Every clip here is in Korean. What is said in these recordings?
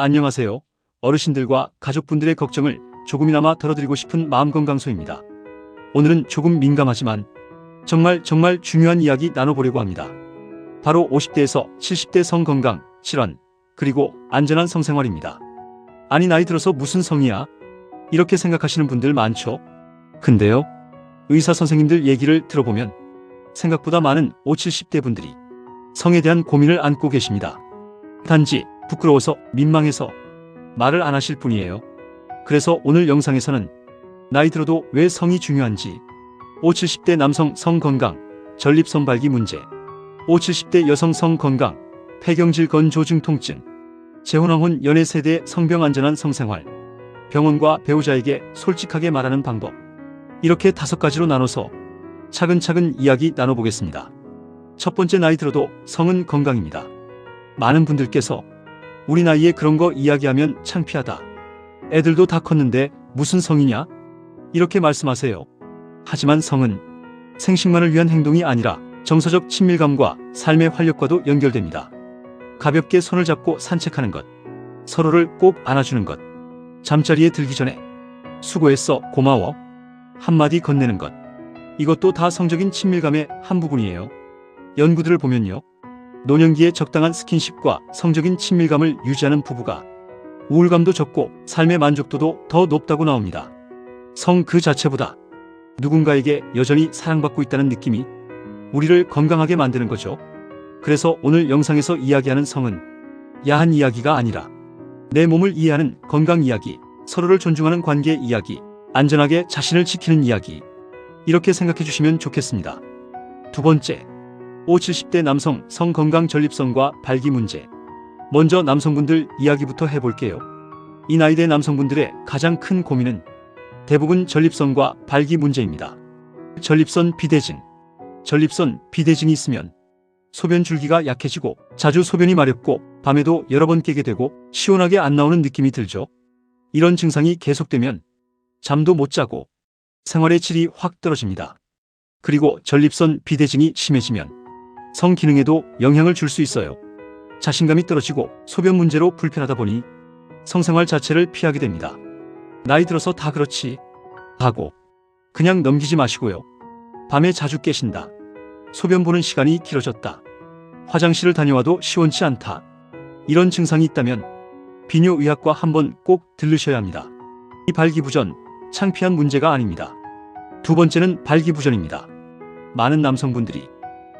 안녕하세요. 어르신들과 가족분들의 걱정을 조금이나마 덜어드리고 싶은 마음건강소입니다. 오늘은 조금 민감하지만 정말 중요한 이야기 나눠보려고 합니다. 바로 50대에서 70대 성건강, 질환, 그리고 안전한 성생활입니다. 아니 나이 들어서 무슨 성이야? 이렇게 생각하시는 분들 많죠? 근데요, 의사 선생님들 얘기를 들어보면 생각보다 많은 50, 70대 분들이 성에 대한 고민을 안고 계십니다. 단지 부끄러워서 민망해서 말을 안 하실 뿐이에요. 그래서 오늘 영상에서는 나이 들어도 왜 성이 중요한지, 50, 70대 남성 성건강, 전립선 발기 문제, 50, 70대 여성 성건강, 폐경질 건조증 통증, 재혼왕혼 연애 세대 성병 안전한 성생활, 병원과 배우자에게 솔직하게 말하는 방법, 이렇게 5가지로 나눠서 차근차근 이야기 나눠보겠습니다. 첫 번째, 나이 들어도 성은 건강입니다. 많은 분들께서 우리 나이에 그런 거 이야기하면 창피하다. 애들도 다 컸는데 무슨 성이냐? 이렇게 말씀하세요. 하지만 성은 생식만을 위한 행동이 아니라 정서적 친밀감과 삶의 활력과도 연결됩니다. 가볍게 손을 잡고 산책하는 것, 서로를 꼭 안아주는 것, 잠자리에 들기 전에 수고했어, 고마워 한마디 건네는 것, 이것도 다 성적인 친밀감의 한 부분이에요. 연구들을 보면요, 노년기에 적당한 스킨십과 성적인 친밀감을 유지하는 부부가 우울감도 적고 삶의 만족도도 더 높다고 나옵니다. 성 그 자체보다 누군가에게 여전히 사랑받고 있다는 느낌이 우리를 건강하게 만드는 거죠. 그래서 오늘 영상에서 이야기하는 성은 야한 이야기가 아니라 내 몸을 이해하는 건강 이야기, 서로를 존중하는 관계 이야기, 안전하게 자신을 지키는 이야기, 이렇게 생각해 주시면 좋겠습니다. 두 번째, 50, 70대 남성 성건강 전립선과 발기 문제. 먼저 남성분들 이야기부터 해볼게요. 이 나이대 남성분들의 가장 큰 고민은 대부분 전립선과 발기 문제입니다. 전립선 비대증. 전립선 비대증이 있으면 소변 줄기가 약해지고 자주 소변이 마렵고 밤에도 여러 번 깨게 되고 시원하게 안 나오는 느낌이 들죠. 이런 증상이 계속되면 잠도 못 자고 생활의 질이 확 떨어집니다. 그리고 전립선 비대증이 심해지면 성 기능에도 영향을 줄 수 있어요. 자신감이 떨어지고 소변 문제로 불편하다 보니 성생활 자체를 피하게 됩니다. 나이 들어서 다 그렇지 하고 그냥 넘기지 마시고요. 밤에 자주 깨신다, 소변 보는 시간이 길어졌다, 화장실을 다녀와도 시원치 않다, 이런 증상이 있다면 비뇨의학과 한번 꼭 들르셔야 합니다. 이 발기부전, 창피한 문제가 아닙니다. 두 번째는 발기부전입니다. 많은 남성분들이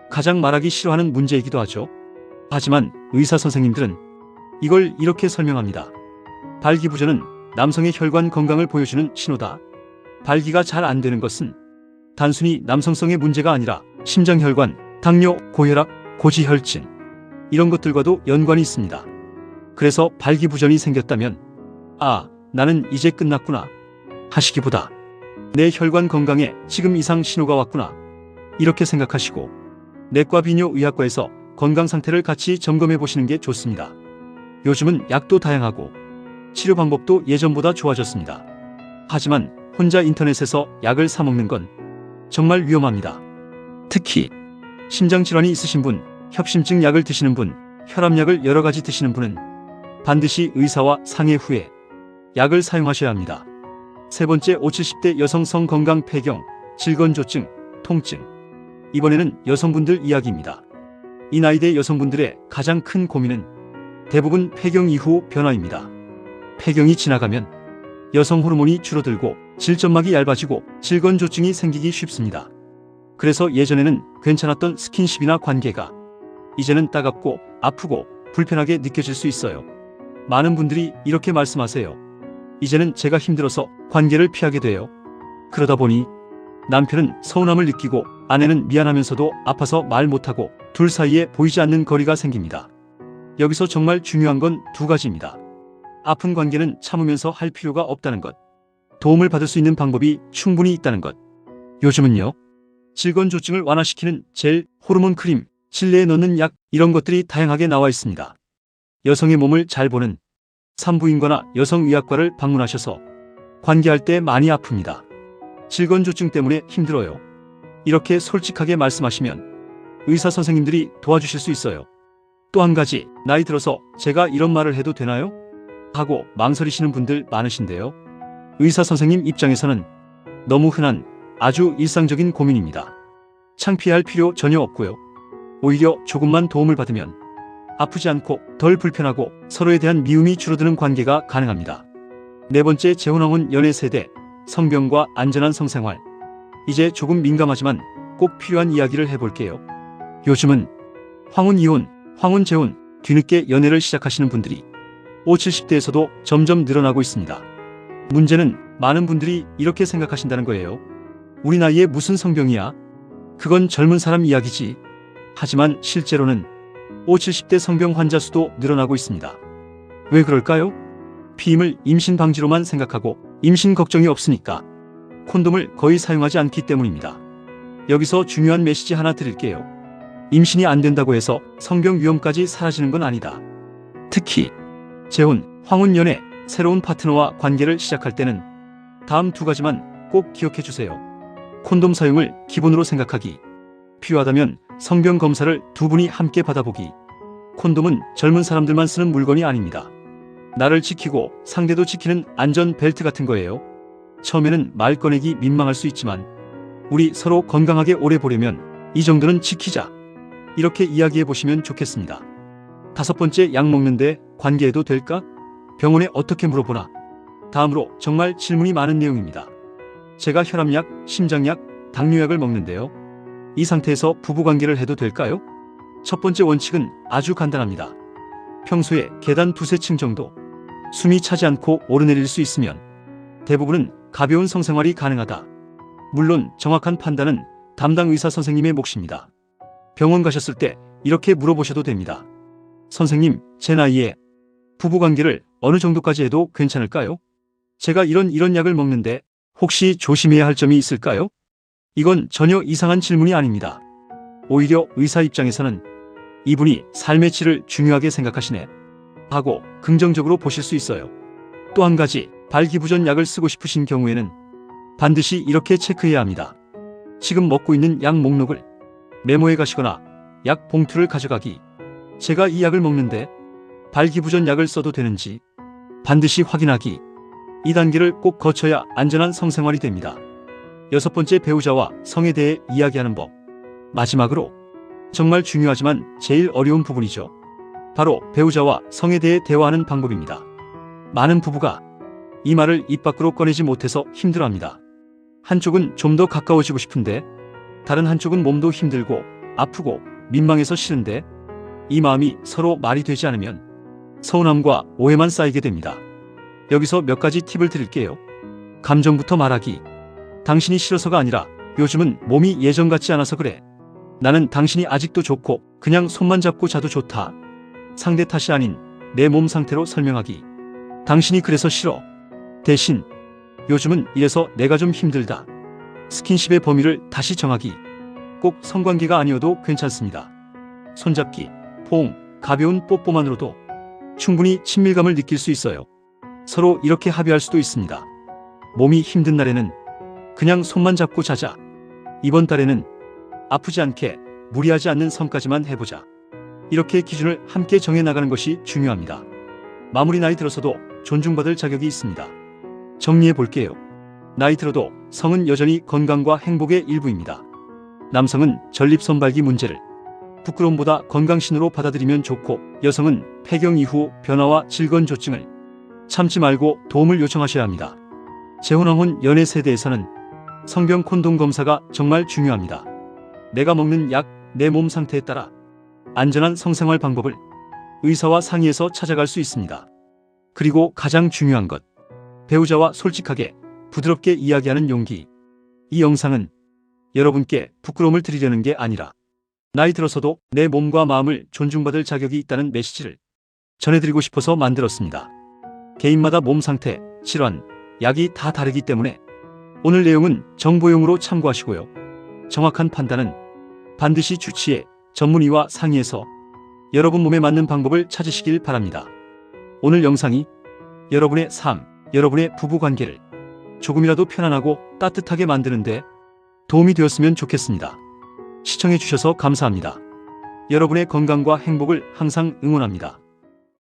가장 말하기 싫어하는 문제이기도 하죠. 하지만 의사 선생님들은 이걸 이렇게 설명합니다. 발기부전은 남성의 혈관 건강을 보여주는 신호다. 발기가 잘 안 되는 것은 단순히 남성성의 문제가 아니라 심장혈관, 당뇨, 고혈압, 고지혈증, 이런 것들과도 연관이 있습니다. 그래서 발기부전이 생겼다면 아, 나는 이제 끝났구나 하시기보다 내 혈관 건강에 지금 이상 신호가 왔구나, 이렇게 생각하시고 내과 비뇨의학과에서 건강 상태를 같이 점검해 보시는 게 좋습니다. 요즘은 약도 다양하고 치료 방법도 예전보다 좋아졌습니다. 하지만 혼자 인터넷에서 약을 사 먹는 건 정말 위험합니다. 특히 심장질환이 있으신 분, 협심증 약을 드시는 분, 혈압약을 여러 가지 드시는 분은 반드시 의사와 상의 후에 약을 사용하셔야 합니다. 세 번째, 50, 70대 여성 성건강 폐경, 질건조증, 통증. 이번에는 여성분들 이야기입니다. 이 나이대 여성분들의 가장 큰 고민은 대부분 폐경 이후 변화입니다. 폐경이 지나가면 여성 호르몬이 줄어들고 질점막이 얇아지고 질건조증이 생기기 쉽습니다. 그래서 예전에는 괜찮았던 스킨십이나 관계가 이제는 따갑고 아프고 불편하게 느껴질 수 있어요. 많은 분들이 이렇게 말씀하세요. 이제는 제가 힘들어서 관계를 피하게 돼요. 그러다 보니 남편은 서운함을 느끼고 아내는 미안하면서도 아파서 말 못하고 둘 사이에 보이지 않는 거리가 생깁니다. 여기서 정말 중요한 건 2가지입니다. 아픈 관계는 참으면서 할 필요가 없다는 것, 도움을 받을 수 있는 방법이 충분히 있다는 것. 요즘은요, 질건조증을 완화시키는 젤, 호르몬 크림, 실내에 넣는 약, 이런 것들이 다양하게 나와 있습니다. 여성의 몸을 잘 보는 산부인과나 여성의학과를 방문하셔서 관계할 때 많이 아픕니다. 질건조증 때문에 힘들어요. 이렇게 솔직하게 말씀하시면 의사 선생님들이 도와주실 수 있어요. 또 한 가지, 나이 들어서 제가 이런 말을 해도 되나요? 하고 망설이시는 분들 많으신데요. 의사 선생님 입장에서는 너무 흔한 아주 일상적인 고민입니다. 창피할 필요 전혀 없고요. 오히려 조금만 도움을 받으면 아프지 않고 덜 불편하고 서로에 대한 미움이 줄어드는 관계가 가능합니다. 네 번째, 재혼왕혼 연애 세대, 성병과 안전한 성생활. 이제 조금 민감하지만 꼭 필요한 이야기를 해볼게요. 요즘은 황혼 이혼, 황혼 재혼, 뒤늦게 연애를 시작하시는 분들이 50, 70대에서도 점점 늘어나고 있습니다. 문제는 많은 분들이 이렇게 생각하신다는 거예요. 우리 나이에 무슨 성병이야? 그건 젊은 사람 이야기지. 하지만 실제로는 50, 70대 성병 환자 수도 늘어나고 있습니다. 왜 그럴까요? 피임을 임신 방지로만 생각하고 임신 걱정이 없으니까 콘돔을 거의 사용하지 않기 때문입니다. 여기서 중요한 메시지 하나 드릴게요. 임신이 안 된다고 해서 성병 위험까지 사라지는 건 아니다. 특히 재혼, 황혼 연애, 새로운 파트너와 관계를 시작할 때는 다음 두 가지만 꼭 기억해 주세요. 콘돔 사용을 기본으로 생각하기, 필요하다면 성병 검사를 두 분이 함께 받아보기. 콘돔은 젊은 사람들만 쓰는 물건이 아닙니다. 나를 지키고 상대도 지키는 안전 벨트 같은 거예요. 처음에는 말 꺼내기 민망할 수 있지만 우리 서로 건강하게 오래 보려면 이 정도는 지키자. 이렇게 이야기해 보시면 좋겠습니다. 다섯 번째, 약 먹는데 관계해도 될까? 병원에 어떻게 물어보나? 다음으로 정말 질문이 많은 내용입니다. 제가 혈압약, 심장약, 당뇨약을 먹는데요. 이 상태에서 부부관계를 해도 될까요? 첫 번째 원칙은 아주 간단합니다. 평소에 계단 두세 층 정도 숨이 차지 않고 오르내릴 수 있으면 대부분은 가벼운 성생활이 가능하다. 물론 정확한 판단은 담당 의사 선생님의 몫입니다. 병원 가셨을 때 이렇게 물어보셔도 됩니다. 선생님, 제 나이에 부부관계를 어느 정도까지 해도 괜찮을까요? 제가 이런 약을 먹는데 혹시 조심해야 할 점이 있을까요? 이건 전혀 이상한 질문이 아닙니다. 오히려 의사 입장에서는 이분이 삶의 질을 중요하게 생각하시네 하고 긍정적으로 보실 수 있어요. 또 한 가지, 발기부전 약을 쓰고 싶으신 경우에는 반드시 이렇게 체크해야 합니다. 지금 먹고 있는 약 목록을 메모해 가시거나 약 봉투를 가져가기. 제가 이 약을 먹는데 발기부전 약을 써도 되는지 반드시 확인하기. 이 단계를 꼭 거쳐야 안전한 성생활이 됩니다. 여섯 번째, 배우자와 성에 대해 이야기하는 법. 마지막으로 정말 중요하지만 제일 어려운 부분이죠. 바로 배우자와 성에 대해 대화하는 방법입니다. 많은 부부가 이 말을 입 밖으로 꺼내지 못해서 힘들어합니다. 한쪽은 좀 더 가까워지고 싶은데 다른 한쪽은 몸도 힘들고 아프고 민망해서 싫은데 이 마음이 서로 말이 되지 않으면 서운함과 오해만 쌓이게 됩니다. 여기서 몇 가지 팁을 드릴게요. 감정부터 말하기. 당신이 싫어서가 아니라 요즘은 몸이 예전 같지 않아서 그래. 나는 당신이 아직도 좋고 그냥 손만 잡고 자도 좋다. 상대 탓이 아닌 내 몸 상태로 설명하기. 당신이 그래서 싫어. 대신 요즘은 이래서 내가 좀 힘들다. 스킨십의 범위를 다시 정하기. 꼭 성관계가 아니어도 괜찮습니다. 손잡기, 포옹, 가벼운 뽀뽀만으로도 충분히 친밀감을 느낄 수 있어요. 서로 이렇게 합의할 수도 있습니다. 몸이 힘든 날에는 그냥 손만 잡고 자자. 이번 달에는 아프지 않게 무리하지 않는 선까지만 해보자. 이렇게 기준을 함께 정해나가는 것이 중요합니다. 마무리, 나이 들어서도 존중받을 자격이 있습니다. 정리해 볼게요. 나이 들어도 성은 여전히 건강과 행복의 일부입니다. 남성은 전립선발기 문제를 부끄러움보다 건강신호로 받아들이면 좋고, 여성은 폐경 이후 변화와 질건조증을 참지 말고 도움을 요청하셔야 합니다. 재혼왕혼 연애 세대에서는 성병 콘돔 검사가 정말 중요합니다. 내가 먹는 약, 내 몸 상태에 따라 안전한 성생활 방법을 의사와 상의해서 찾아갈 수 있습니다. 그리고 가장 중요한 것, 배우자와 솔직하게 부드럽게 이야기하는 용기. 이 영상은 여러분께 부끄러움을 드리려는 게 아니라 나이 들어서도 내 몸과 마음을 존중받을 자격이 있다는 메시지를 전해드리고 싶어서 만들었습니다. 개인마다 몸 상태, 질환, 약이 다 다르기 때문에 오늘 내용은 정보용으로 참고하시고요. 정확한 판단은 반드시 주치의 전문의와 상의해서 여러분 몸에 맞는 방법을 찾으시길 바랍니다. 오늘 영상이 여러분의 삶, 여러분의 부부관계를 조금이라도 편안하고 따뜻하게 만드는데 도움이 되었으면 좋겠습니다. 시청해주셔서 감사합니다. 여러분의 건강과 행복을 항상 응원합니다.